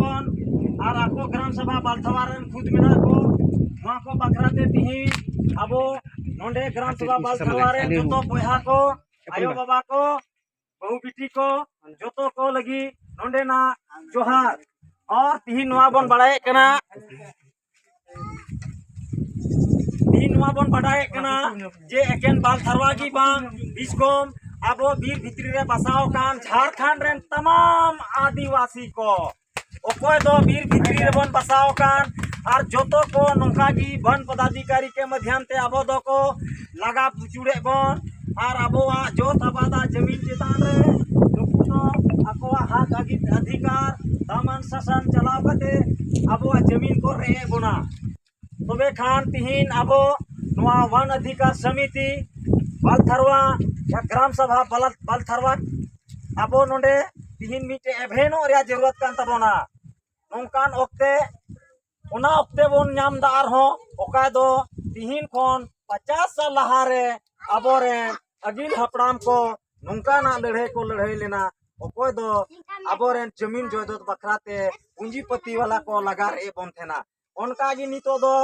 बन और आको ग्राम सभा बालथवारन खुद मेना को वहाँ को बखराते तिही अबो नोंडे ग्राम सभा बालथवारन जोतो बोहा को आयो बाबा को बहु बिटी को जोतो को लगी नोंडे ना जोहार और तिही नवा बन बड़ाए कना तिही नवा बन बड़ाए कना जे एकेन बालथरवा की बांग बिस्कोम अब बीर भित्री रे बसाओ कान झारखंड रेन तमाम आदिवासी को ओकोय दो बीर भित्री रे बन बसाओ कान और जोतो को नौका की वन पदाधिकारी के माध्यम से अब दो को लगा जुड़े बन और अब जो तबादा जमीन चेतान रे अकोवा हक अधिकार दमन शासन चलाव कते अब जमीन को रे बना तबे खान तिहिन अब वन अधिकार समिति बालथरवा या ग्राम सभा बालथरवा अब नोंडे तिहिन मिटे एभेनो रे जरूरत कान तबोना नोंकान ओक्ते उना ओक्ते बोन नाम दार हो ओका दो तिहिन खोन 50 साल लहारे अबोरे अगिल हपड़ाम को नोंकाना लड़ाई को लड़ाई लेना ओकोय दो अबोरे जमीन जोदत बखराते पूंजीपति वाला को लगार ए बोन थेना उनका गी नितो दो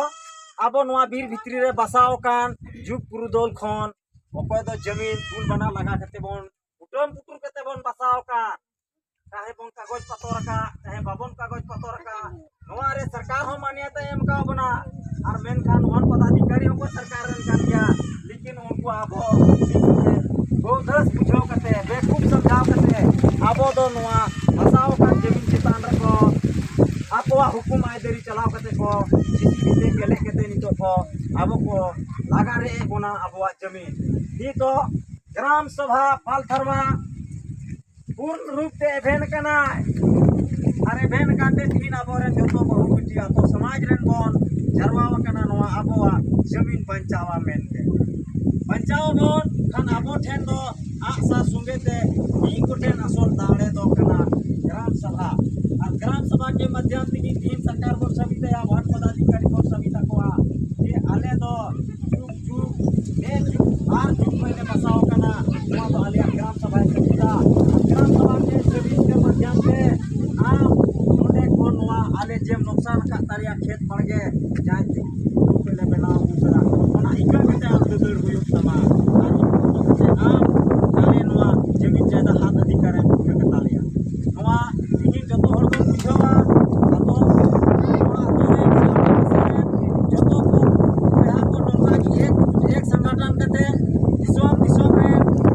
अब नवा बीर भित्री रे बसाओ कान जुग पुरुदोल खोन ओकोय दो जमीन पुल बना लगा कते बोन उटम पुटुर कते बोन बसाओ का चाहे बोन कागज पत्र का चाहे बाबन कागज पत्र का नवा रे सरकार हो मान्यता एम का बना और मेन खान वन पदाधिकारी को सरकार रन कर दिया लेकिन उनको अब बोधस बुझाव कते बेकूफ समझाव कते अब दो नवा बसाओ का जमीन चितान रखो आपवा हुकुम आयदरी चलाव कते को किसी भी गेले कते नितो को अब को लगा रे बोना अबवा जमीन दी तो ग्राम सभा बालथरवा पूर्ण रूप से एभेन कना अरे एभेन काटे तीन अबोरे जोतो बहु बिटिया तो समाज रेन बोन जरवा कना नवा अबवा जमीन बंचावा मेनते बंचावा बोन खान अबो ठेन दो आसा सुंगेते ई कोटेन असोल दाड़े दो कना ग्राम सभा के माध्यम से तीन सरकार को सभी या वन पदाधिकारी को सभी तक ये आले दो जुग जुग ने जुग आर जुग में बसाओ कना वहां तो आले ग्राम सभा के सुविधा ग्राम सभा के सभी के माध्यम से आप नोडे को नवा आले जेम नुकसान का तारिया खेत पड़ गए जान पहले बनाओ दूसरा ओना इका कते आप ददड़ हुयो तमा से आप आले नवा जमीन जायदा हाथ अधिकार है के तालिया नवा तीन जतो हर को बुझवा तो जतो को यहां को नोका की एक संगठन कते दिसोम में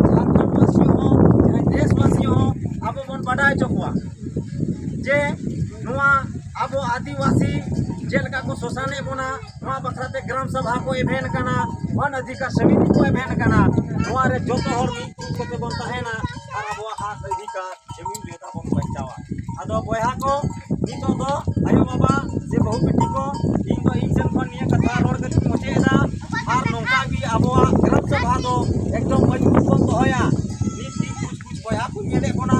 झारखंड वासी हो चाहे देशवासी हो अब बन बढ़ाई चकुआ जे नवा अब आदिवासी जेलका को शोषण बोना नवा बखराते ग्राम सभा को एभेन कना वन अधिकार समिति को एभेन कना नवा रे जतो हर मी को बन ताहेना और अब हाथ अधिकार जमीन लेता बन बचावा अदो बोहा को नितो दो आयो बाबा से बहु बेटी को इन तो इंसन को निया कथा रोड के पहुंचेदा और नौका भी अब ग्राम सभा दो एकदम मजबूत बन तो होया नीति कुछ बोहा को नेले कोना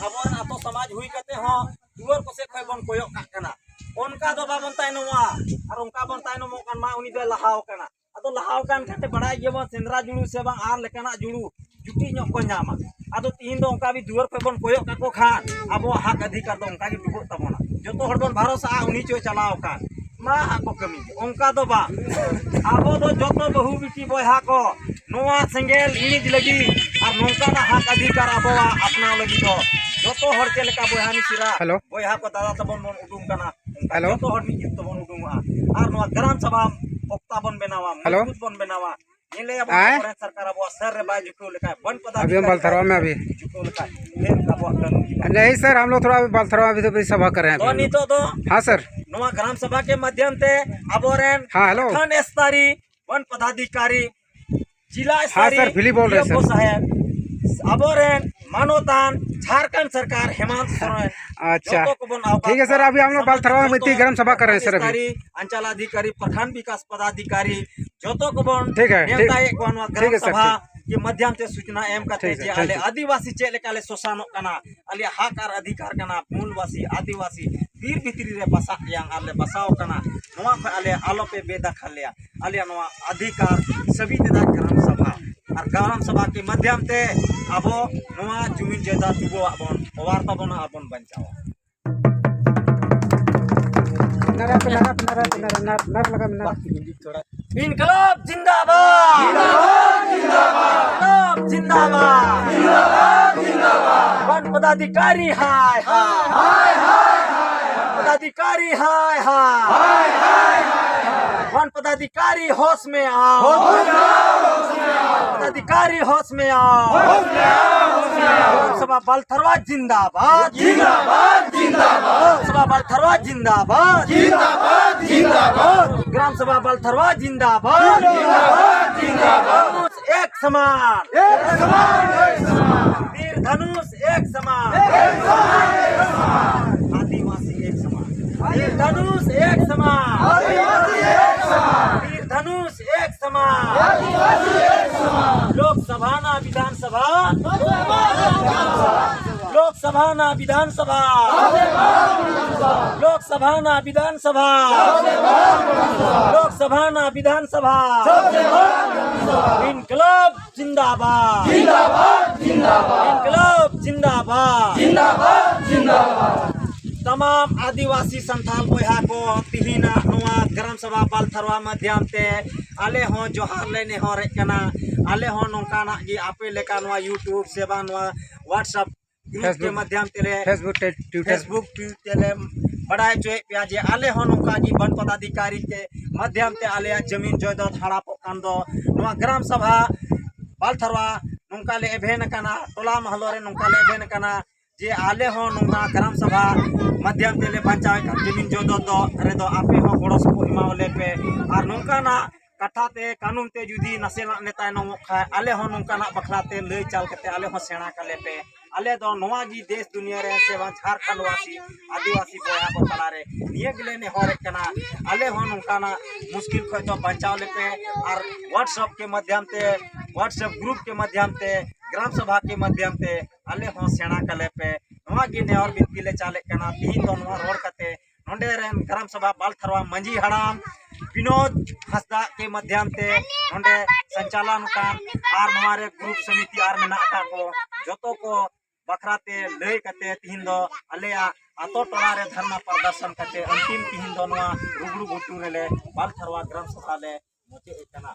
अब आतो समाज हुई कते हो दुवर को से खय बन कोयो काकना उनका दो बाबन ताइनवा और उनका बन ताइनो मोकन मा उनी दे लहाव कना अदो लहाव कान खाते बड़ाई गेबो सेंद्रा जुड़ू से बांग आर लेकना जुड़ू जुटी ñok को नामा अदो तीन दो उनका भी दुवर पे बन कोयो काको खान अब हक अधिकार दो उनका की दुबो तबोना जतो हर बन भरोसा उनी चो चलाव कान मा हको कमी उनका दो बा अब दो जतो बहु बिटी बोहा को नोवा सेंगेल इनिज लगी और नोंका ना हक अधिकार अब अपना लगी तो जतो हर के लेका बोहा नि सिरा बोहा को दादा तबन बन उडुम कना जतो हर नि जित बन उडुमा और नोवा ग्राम सभा वक्ता बन बनावा मजबूत बन बनावा ये अब सरकार अब सर रे बाय जुटो लेका वन पदाधिकारी अभी हम बालथरवा में अभी जुटो लेका लेन का वो नहीं सर हम लोग थोड़ा अभी बालथरवा भी तो सभा कर रहे हैं तो नहीं तो हाँ सर नवा ग्राम सभा के माध्यम से अबोरेन हाँ हेलो थान स्तरी वन पदाधिकारी जिला हाँ स्तरी सर फिली बोल रहे हैं सर अबोरेन मानोतान झारखंड सरकार हेमंत सोरेन अच्छा ठीक है सर अभी हम लोग बालथरवा में ग्राम सभा कर रहे हैं सर अभी अंचलाधिकारी प्रखंड विकास पदाधिकारी जोतो को बन ठीक है ग्राम सभा के माध्यम से सूचना एम करते जे आले आदिवासी चेलेकाले शोषण कना आले हक और अधिकार कना मूलवासी आदिवासी बीर भित्री रे बसा yang आले बसाओ कना नवा ख आले आलो पे बेदखल लिया आले नवा अधिकार सभी देदा ग्राम सभा और ग्राम सभा के माध्यम से अब नवा जमीन जायदाद दुबो अबन वार्ता बना अपन बंचाओ। इनकलाब जिंदाबाद इनकलाब जिंदाबाद वन पदाधिकारी हाय हाय पदाधिकारी हाय हाय वन पदाधिकारी होश में आओ पदाधिकारी होश में आओ लोकसभा बालथरवा जिंदाबाद लोकसभा बालथरवा जिंदाबाद ग्राम सभा बालथरवा जिंदाबाद एक समान वीर धनुष एक समान आदिवासी एक समान वीर धनुष एक समान वीर धनुष एक समान लोकसभा ना विधानसभा लोकसभा ना विधानसभा लोकसभा ना विधानसभा लोकसभा ना विधानसभा इनकलाब जिंदाबाद इनकलाब जिंदाबाद तमाम आदिवासी संथाल बोया को तिहिना नवा ग्राम सभा बालथरवा माध्यम ते आले हो जोहार लेने हो रेकना आले हो नोंकाना गी आपे लेका नवा यूट्यूब से बा नवा व्हाट्सएप ग्रुप के माध्यम ते फेसबुक ट्विटर बड़ाई चोए पिया जे आले हो नोंका गी वन पदाधिकारी के माध्यम ते आले जमीन जायदाद हड़ाप कान दो नवा ग्राम सभा बालथरवा नोंका ले एभेन कना टोला महलो रे नोंका ले एभेन कना जे आले हो नोंका ग्राम सभा माध्यम ते ले बचाव जमीन जायदाद दो रे दो आपे हो गड़ो सपो हिमावले पे और नोंका ना कथा ते कानून ते जुदी नसेना नेता नमो खा आले हो नोंका ना बखला ते लई चाल कते आले हो सेना कले पे आले दो नवा गी देश दुनिया रे से झारखंड वासी आदिवासी बोया को तला रे निये गिले ने होरे कना आले हो नोंका ना मुश्किल खो तो बचाव ले पे और व्हाट्सएप के माध्यम ते व्हाट्सएप ग्रुप के माध्यम ते ग्राम सभा के माध्यम ते आले हो सेना कले पे नवा गी ने और बिनती ले चाले कना तीन दो नवा रोड कते नोंडे रेन ग्राम सभा बालथरवा मंजी हड़ाम विनोद हंसदा के माध्यम ते नोंडे संचालन कान और हमारे ग्रुप समिति और मेना का को जोतो को बखराते लय कते तीन दो आलेया आतो टोला रे धरना प्रदर्शन कते अंतिम तीन दो नवा रुगड़ू गुटू रे बालथरवा ग्राम सभा ले मोचे एकना